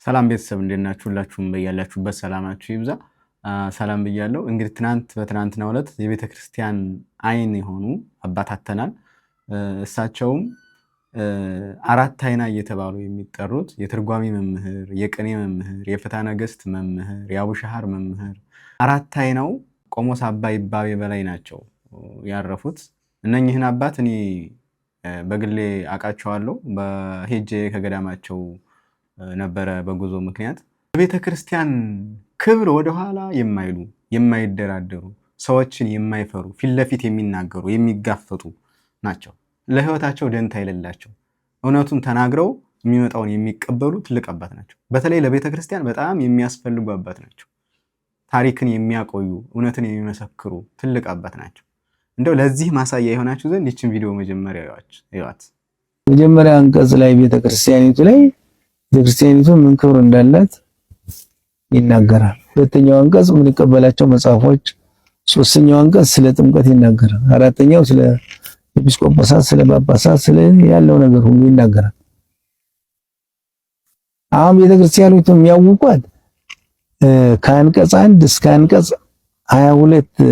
ሰላም ቤተሰብ እንዴት ናችሁ? ሁላችሁም በያላችሁበት ሰላማችሁ ይብዛ። ሰላም ብያለሁ። እንግዲህ በትናንትናው ዕለት የቤተክርስቲያን አይን የሆኑ አባት አተናል። እሳቸውም አራት አይና እየተባሉ የሚጠሩት የትርጓሜ መምህር፣ የቅኔ መምህር፣ የፍትሐ ነገሥት መምህር፣ የአቡሻህር መምህር አራት አይናው ቆሞስ አባ ይባቤ በላይ ናቸው ያረፉት። እነኚህን አባት እኔ በግሌ አውቃቸዋለሁ። በሄጄ ከገዳማቸው ነበረ በጉዞ ምክንያት። በቤተ ክርስቲያን ክብር ወደኋላ የማይሉ የማይደራደሩ ሰዎችን የማይፈሩ ፊት ለፊት የሚናገሩ የሚጋፈጡ ናቸው። ለህይወታቸው ደንታ የሌላቸው እውነቱን ተናግረው የሚመጣውን የሚቀበሉ ትልቅ አባት ናቸው። በተለይ ለቤተ ክርስቲያን በጣም የሚያስፈልጉ አባት ናቸው። ታሪክን የሚያቆዩ እውነትን የሚመሰክሩ ትልቅ አባት ናቸው። እንደው ለዚህ ማሳያ የሆናችሁ ዘንድ ይችን ቪዲዮ መጀመሪያ ይዋት። መጀመሪያ አንቀጽ ላይ ቤተክርስቲያኒቱ ላይ ቤተክርስቲያኒቱ ምን ክብር እንዳላት ይናገራል። ሁለተኛው አንቀጽ ምን ይቀበላቸው መጽሐፎች፣ ሶስተኛው አንቀጽ ስለ ጥምቀት ይናገራል። አራተኛው ስለ ኤጲስቆጶሳት፣ ስለ ጳጳሳት፣ ስለ ያለው ነገር ሁሉ ይናገራል። አሁን ቤተክርስቲያኒቱ የሚያውቋት ከአንቀጽ 1 እስከ አንቀጽ 22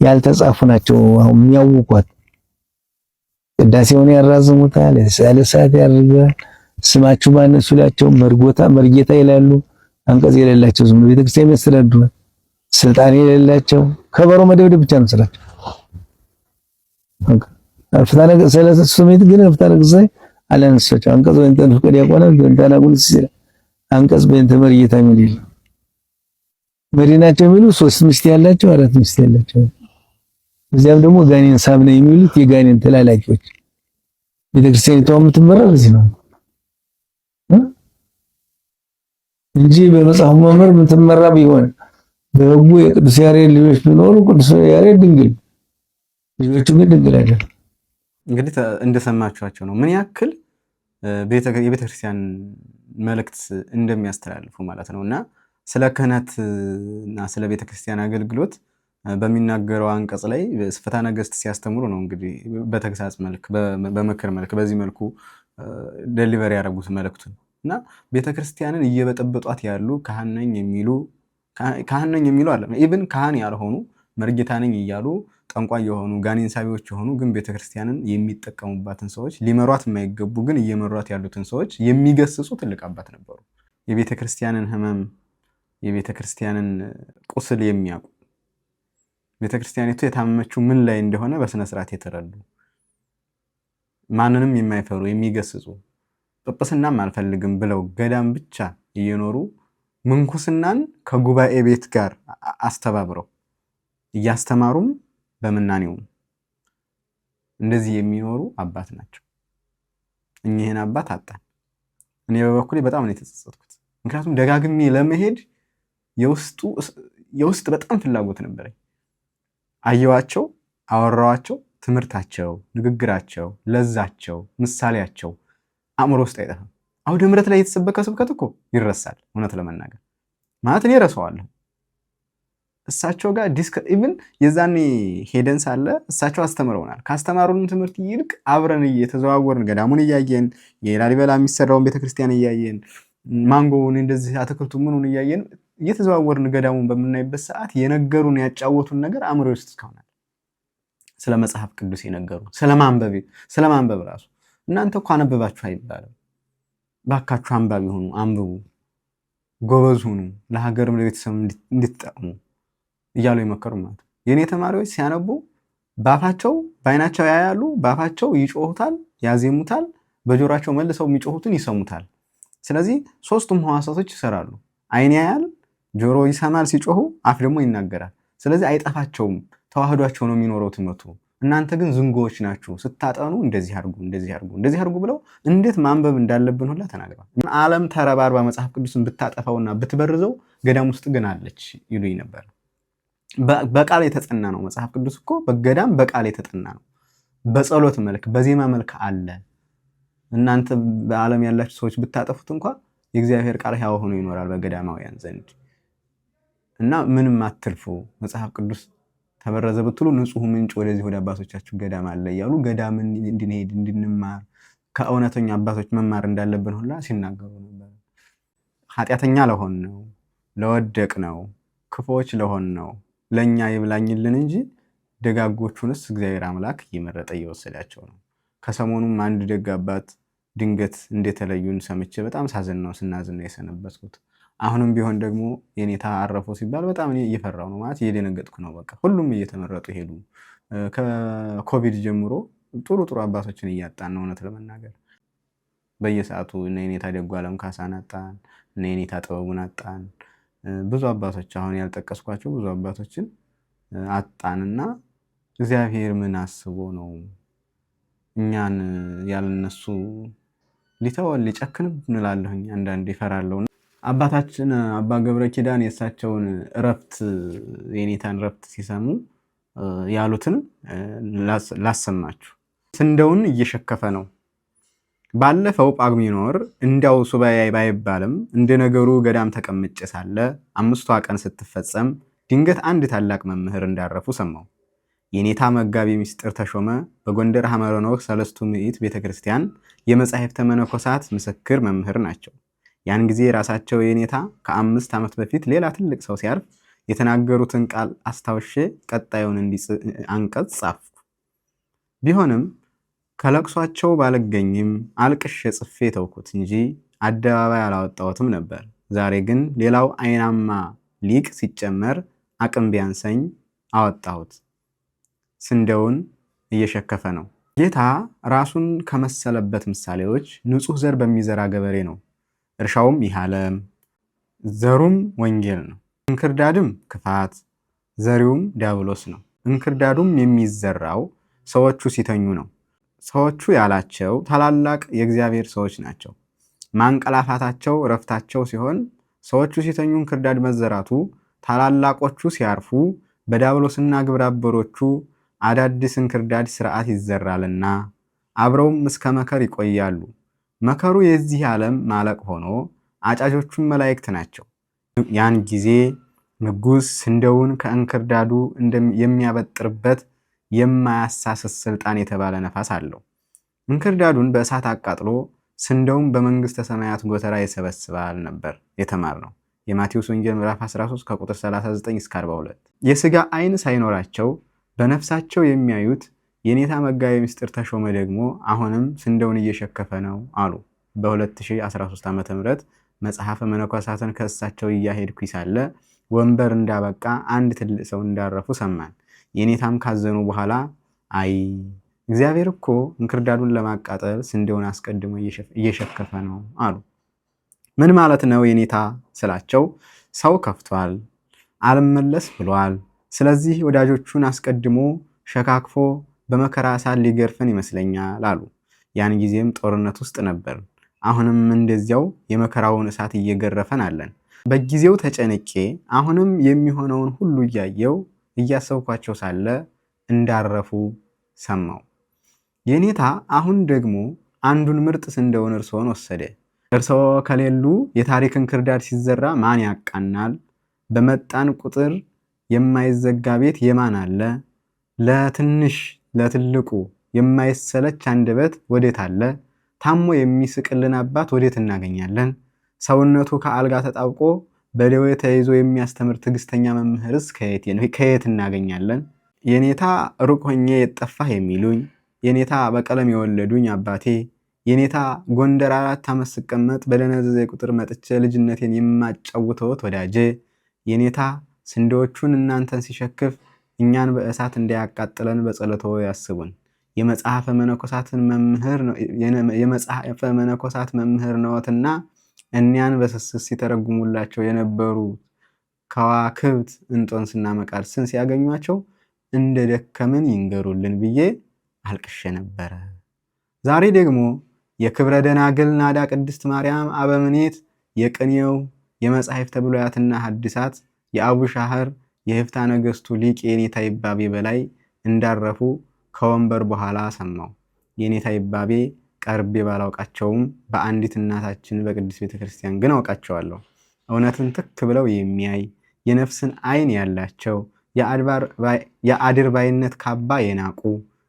ያልተጻፉ ናቸው። አሁን የሚያውቋት ቅዳሴውን ያራዝሙታል፣ ሰዓት ያደርጋል። ስማችሁ ማነው ሲላቸው መርጌታ ይላሉ። አንቀጽ የሌላቸው ዝም ቤተክርስቲያን የሚያስተዳድሩ ስልጣን የሌላቸው ከበሮ መደብደብ ብቻ ነው ስራቸው። ፍትሐ ነገሥት ሰለስቱ ስሜት ግን ፍትሐ ነገሥት አላነሳቸው። አንቀጽ በእንተ ፍቅር ያቆናል በእንተ ናጉንስ ይላል። አንቀጽ በእንተ መርጌታ የሚል መዲናቸው የሚሉ 3 ሚስት ያላቸው 4 ሚስት ያላቸው እዚያም ደግሞ ጋኔን ሳብ ነው የሚሉት የጋኔን ተላላኪዎች። ቤተክርስቲያኒቷ የምትመራው እዚህ ነው እንጂ በመጽሐፉ መምህር የምትመራ ቢሆን በሕጉ የቅዱስ ያሬድ ልጆች ቢኖሩ ቅዱስ ያሬድ ድንግል ልጆቹ ግን ድንግል አይደለም። እንግዲህ እንደሰማችኋቸው ነው ምን ያክል የቤተክርስቲያን መልእክት እንደሚያስተላልፉ ማለት ነውና ስለ ክህነት እና ስለ ቤተክርስቲያን አገልግሎት በሚናገረው አንቀጽ ላይ ፍትሐ ነገሥት ሲያስተምሩ ነው እንግዲህ በተግሳጽ መልክ በምክር መልክ በዚህ መልኩ ዴሊቨሪ ያደረጉት መልእክቱን እና ቤተክርስቲያንን እየበጠበጧት ያሉ ካህን ነኝ የሚሉ አለ ኢቭን ካህን ያልሆኑ መርጌታ ነኝ እያሉ ጠንቋይ የሆኑ ጋኔን ሳቢዎች የሆኑ ግን ቤተክርስቲያንን የሚጠቀሙባትን ሰዎች ሊመሯት የማይገቡ ግን እየመሯት ያሉትን ሰዎች የሚገስጹ ትልቅ አባት ነበሩ። የቤተክርስቲያንን ሕመም የቤተክርስቲያንን ቁስል የሚያውቁ ቤተክርስቲያኒቱ የታመመችው ምን ላይ እንደሆነ በስነ ስርዓት የተረዱ ማንንም የማይፈሩ የሚገስጹ ጵጵስናም አልፈልግም ብለው ገዳም ብቻ እየኖሩ ምንኩስናን ከጉባኤ ቤት ጋር አስተባብረው እያስተማሩም በመናኔውም እንደዚህ የሚኖሩ አባት ናቸው። እኚህን አባት አጣን። እኔ በበኩሌ በጣም ነው የተጸጸትኩት። ምክንያቱም ደጋግሜ ለመሄድ የውስጥ በጣም ፍላጎት ነበረኝ። አየዋቸው፣ አወራዋቸው፣ ትምህርታቸው፣ ንግግራቸው፣ ለዛቸው፣ ምሳሌያቸው አእምሮ ውስጥ አይጠፋም። አውደ ምሕረት ላይ የተሰበከ ስብከት እኮ ይረሳል። እውነት ለመናገር ማለት እኔ ረሳዋለሁ። እሳቸው ጋር ኢቭን የዛኔ ሄደን ሳለ እሳቸው አስተምረውናል። ካስተማሩን ትምህርት ይልቅ አብረን እየተዘዋወርን ገዳሙን እያየን የላሊበላ የሚሰራውን ቤተክርስቲያን እያየን ማንጎውን እንደዚህ አትክልቱ ምኑን እያየን እየተዘዋወርን ገዳሙን በምናይበት ሰዓት የነገሩን ያጫወቱን ነገር አእምሮ ውስጥ እስካሁናል። ስለ መጽሐፍ ቅዱስ የነገሩ ስለማንበብ ራሱ እናንተ እኮ አነበባችሁ አይባልም። ባካችሁ አንባቢ ሁኑ፣ አንብቡ፣ ጎበዝ ሁኑ፣ ለሀገርም ለቤተሰብ እንድትጠቅሙ እያሉ ይመከሩ ማለት። የኔ ተማሪዎች ሲያነቡ ባፋቸው በአይናቸው ያያሉ፣ ባፋቸው ይጮሁታል፣ ያዜሙታል፣ በጆሯቸው መልሰው የሚጮሁትን ይሰሙታል። ስለዚህ ሶስቱም ሕዋሳቶች ይሰራሉ። አይን ያያል፣ ጆሮ ይሰማል ሲጮሁ፣ አፍ ደግሞ ይናገራል። ስለዚህ አይጠፋቸውም፣ ተዋህዷቸው ነው የሚኖረው ትምህርቱ። እናንተ ግን ዝንጎዎች ናችሁ። ስታጠኑ እንደዚህ አድርጉ ብለው እንዴት ማንበብ እንዳለብን ሁላ ተናግረዋል። ዓለም ተረባርባ መጽሐፍ ቅዱስን ብታጠፋውና ብትበርዘው ገዳም ውስጥ ግን አለች ይሉኝ ነበር። በቃል የተጠና ነው መጽሐፍ ቅዱስ እኮ በገዳም በቃል የተጠና ነው። በጸሎት መልክ በዜማ መልክ አለ። እናንተ በዓለም ያላችሁ ሰዎች ብታጠፉት እንኳን የእግዚአብሔር ቃል ሕያው ሆኖ ይኖራል በገዳማውያን ዘንድ እና ምንም አትልፉ። መጽሐፍ ቅዱስ ተበረዘ ብትሉ ንጹህ ምንጭ ወደዚህ ወደ አባቶቻችሁ ገዳም አለ እያሉ ገዳምን እንድንሄድ እንድንማር ከእውነተኛ አባቶች መማር እንዳለብን ሁላ ሲናገሩ ነበር። ኃጢአተኛ ለሆን ነው፣ ለወደቅ ነው፣ ክፉዎች ለሆን ነው ለኛ ይብላኝልን እንጂ ደጋጎቹንስ እግዚአብሔር አምላክ እየመረጠ እየወሰዳቸው ነው። ከሰሞኑም አንድ ደግ አባት ድንገት እንደተለዩን ሰምቼ በጣም ስናዝን ነው የሰነበትኩት። አሁንም ቢሆን ደግሞ የኔታ አረፉ ሲባል በጣም እየፈራው ነው ማለት እየደነገጥኩ ነው። በቃ ሁሉም እየተመረጡ ሄዱ። ከኮቪድ ጀምሮ ጥሩ አባቶችን እያጣን ነው። እውነት ለመናገር በየሰዓቱ እነ የኔታ ደጉ ዓለም ካሳን አጣን፣ እነ የኔታ ጥበቡን አጣን። ብዙ አባቶች አሁን ያልጠቀስኳቸው ብዙ አባቶችን አጣንና እግዚአብሔር ምን አስቦ ነው እኛን ያልነሱ ሊተወን ሊጨክንብ እንላለሁኝ። አንዳንዴ ይፈራለሁ። አባታችን አባ ገብረ ኪዳን የእሳቸውን እረፍት የኔታን እረፍት ሲሰሙ ያሉትን ላሰማችሁ። ስንዴውን እየሸከፈ ነው። ባለፈው ጳጉሜን ወር እንዲያው ሱባኤ ባይባልም እንደ ነገሩ ገዳም ተቀምጬ ሳለ 5ቷ ቀን ስትፈጸም ድንገት አንድ ታላቅ መምህር እንዳረፉ ሰማሁ። የኔታ መጋቢ ምስጢር ተሾመ በጎንደር ሐመረ ኖህ ሰለስቱ ምዕት ቤተክርስቲያን የመጻሕፍተ መነኮሳት ምስክር መምህር ናቸው። ያን ጊዜ ራሳቸው የኔታ ከ5 ዓመት በፊት ሌላ ትልቅ ሰው ሲያርፍ የተናገሩትን ቃል አስታውሼ ቀጣዩን አንቀጽ ጻፍኩ። ቢሆንም ከለቅሷቸው ባልገኝም አልቅሼ ጽፌ ተውኩት እንጂ አደባባይ አላወጣሁትም ነበር። ዛሬ ግን ሌላው አይናማ ሊቅ ሲጨመር አቅም ቢያንሰኝ አወጣሁት። ስንዴውን እየሸከፈ ነው። ጌታ ራሱን ከመሰለበት ምሳሌዎች ንጹሕ ዘር በሚዘራ ገበሬ ነው። እርሻውም ይህ ዓለም፣ ዘሩም ወንጌል ነው። እንክርዳድም ክፋት፣ ዘሪውም ዲያብሎስ ነው። እንክርዳዱም የሚዘራው ሰዎቹ ሲተኙ ነው። ሰዎቹ ያላቸው ታላላቅ የእግዚአብሔር ሰዎች ናቸው። ማንቀላፋታቸው እረፍታቸው ሲሆን ሰዎቹ ሲተኙ እንክርዳድ መዘራቱ፣ ታላላቆቹ ሲያርፉ በዲያብሎስና ግብረ አበሮቹ አዳዲስ እንክርዳድ ስርዓት ይዘራልና አብረውም እስከ መከር ይቆያሉ። መከሩ የዚህ ዓለም ማለቅ ሆኖ አጫጆቹም መላእክት ናቸው። ያን ጊዜ ንጉሥ ስንዴውን ከእንክርዳዱ የሚያበጥርበት የማያሳስስ ስልጣን የተባለ ነፋስ አለው። እንክርዳዱን በእሳት አቃጥሎ ስንዴውን በመንግስተ ሰማያት ጎተራ ይሰበስባል ነበር የተማርነው የማቴዎስ ወንጌል ምዕራፍ 13 ከቁጥር 39 እስከ 42። የሥጋ ዓይን ሳይኖራቸው በነፍሳቸው የሚያዩት የኔታ መጋቢ ምስጢር ተሾመ ደግሞ አሁንም ስንዴውን እየሸከፈ ነው አሉ። በ2013 ዓ.ም መጽሐፈ መነኮሳትን ከእሳቸው እያሄድኩ ሳለ ወንበር እንዳበቃ አንድ ትልቅ ሰው እንዳረፉ ሰማን። የኔታም ካዘኑ በኋላ አይ እግዚአብሔር እኮ እንክርዳዱን ለማቃጠል ስንዴውን አስቀድሞ እየሸከፈ ነው አሉ። ምን ማለት ነው የኔታ ስላቸው፣ ሰው ከፍቷል፣ አልመለስ ብሏል። ስለዚህ ወዳጆቹን አስቀድሞ ሸካክፎ በመከራ እሳት ሊገርፈን ይመስለኛል አሉ። ያን ጊዜም ጦርነት ውስጥ ነበር። አሁንም እንደዚያው የመከራውን እሳት እየገረፈን አለን። በጊዜው ተጨንቄ አሁንም የሚሆነውን ሁሉ እያሰብኳቸው ሳለ እንዳረፉ ሰማው። የኔታ አሁን ደግሞ አንዱን ምርጥ ስንዴውን እርስዎን ወሰደ። እርስዎ ከሌሉ የታሪክ እንክርዳድ ሲዘራ ማን ያቃናል? በመጣን ቁጥር የማይዘጋ ቤት የማን አለ? ለትንሽ ለትልቁ የማይሰለች አንደበት ወዴት አለ? ታሞ የሚስቅልን አባት ወዴት እናገኛለን? ሰውነቱ ከአልጋ ተጣብቆ በደዌ ተይዞ የሚያስተምር ትዕግስተኛ መምህርስ ከየት እናገኛለን? የኔታ ሩቅ ሆኜ የጠፋህ የሚሉኝ፣ የኔታ በቀለም የወለዱኝ አባቴ፣ የኔታ ጎንደር 4 ዓመት ስቀመጥ በደነዘዘ ቁጥር መጥቼ ልጅነቴን የማጫውተውት ወዳጄ፣ የኔታ ስንዴዎቹን እናንተን ሲሸክፍ እኛን በእሳት እንዳያቃጥለን በጸሎቶ ያስቡን። የመጽሐፈ መነኮሳት መምህር ነዎትና እኒያን በስስት ሲተረጉሙላቸው የነበሩ ከዋክብት እንጦንስና መቃርስን ሲያገኟቸው እንደ ደከምን ይንገሩልን ብዬ አልቅሼ ነበረ። ዛሬ ደግሞ የክብረ ደናግል ናዳ ቅድስት ማርያም አበምኔት የቅኔው የመጻሕፍተ ብሉያትና ሐዲሳት የአቡሻህር የህፍታ ነገሥቱ ሊቅ የኔታ ይባቤ በላይ እንዳረፉ ከወንበር በኋላ ሰማው። የኔታ ይባቤ ቀርቤ ባላውቃቸውም በአንዲት እናታችን በቅድስት ቤተክርስቲያን ግን አውቃቸዋለሁ። እውነትን ትክ ብለው የሚያይ የነፍስን ዓይን ያላቸው የአድርባይነት ካባ የናቁ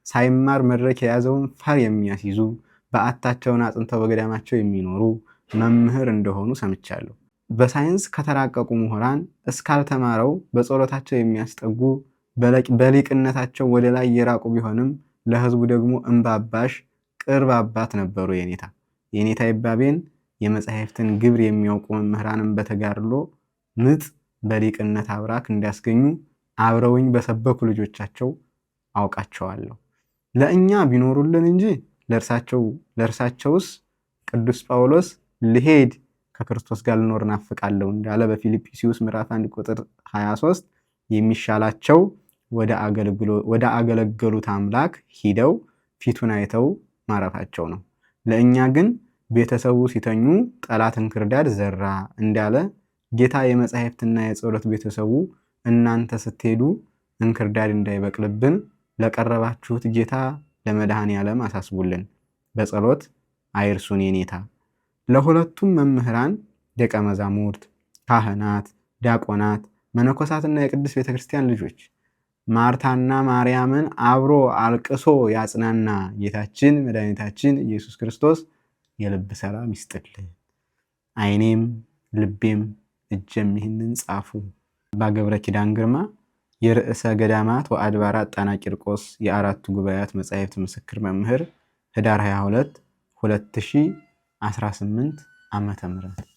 ሳይማር መድረክ የያዘውን ፈር የሚያስይዙ በዓታቸውን አጽንተው በገዳማቸው የሚኖሩ መምህር እንደሆኑ ሰምቻለሁ። በሳይንስ ከተራቀቁ ምሁራን እስካልተማረው በጸሎታቸው የሚያስጠጉ በሊቅነታቸው ወደ ላይ የራቁ ቢሆንም ለህዝቡ ደግሞ እንባባሽ ቅርብ አባት ነበሩ የኔታ። የኔታ ይባቤን የመጻሕፍትን ግብር የሚያውቁ መምህራንን በተጋድሎ ምጥ በሊቅነት አብራክ እንዲያስገኙ አብረውኝ በሰበኩ ልጆቻቸው አውቃቸዋለሁ። ለእኛ ቢኖሩልን እንጂ ለእርሳቸውስ ቅዱስ ጳውሎስ ልሄድ ከክርስቶስ ጋር ልኖር ናፍቃለሁ እንዳለ በፊልጵስዩስ ምዕራፍ 1 ቁጥር 23 የሚሻላቸው ወደ አገለገሉት አምላክ ሂደው ፊቱን አይተው ማረፋቸው ነው። ለእኛ ግን ቤተሰቡ ሲተኙ ጠላት እንክርዳድ ዘራ እንዳለ ጌታ የመጻሕፍትና የጸሎት ቤተሰቡ እናንተ ስትሄዱ እንክርዳድ እንዳይበቅልብን ለቀረባችሁት ጌታ ለመድኃኔ ዓለም አሳስቡልን፣ በጸሎት አይርሱን የኔታ። ለሁለቱም መምህራን ደቀ መዛሙርት፣ ካህናት፣ ዲያቆናት፣ መነኮሳትና የቅድስት ቤተክርስቲያን ልጆች ማርታና ማርያምን አብሮ አልቅሶ ያጽናና ጌታችን መድኃኒታችን ኢየሱስ ክርስቶስ የልብ ሰላም ይስጥልን። ዓይኔም ልቤም እጀም ይህንን ጻፉ። አባ ገብረ ኪዳን ግርማ የርዕሰ ገዳማት ወአድባራት ጣና ቂርቆስ የአራቱ ጉባኤያት መጻሕፍት ምስክር መምህር ህዳር 22 2018 ዓመተ ምህረት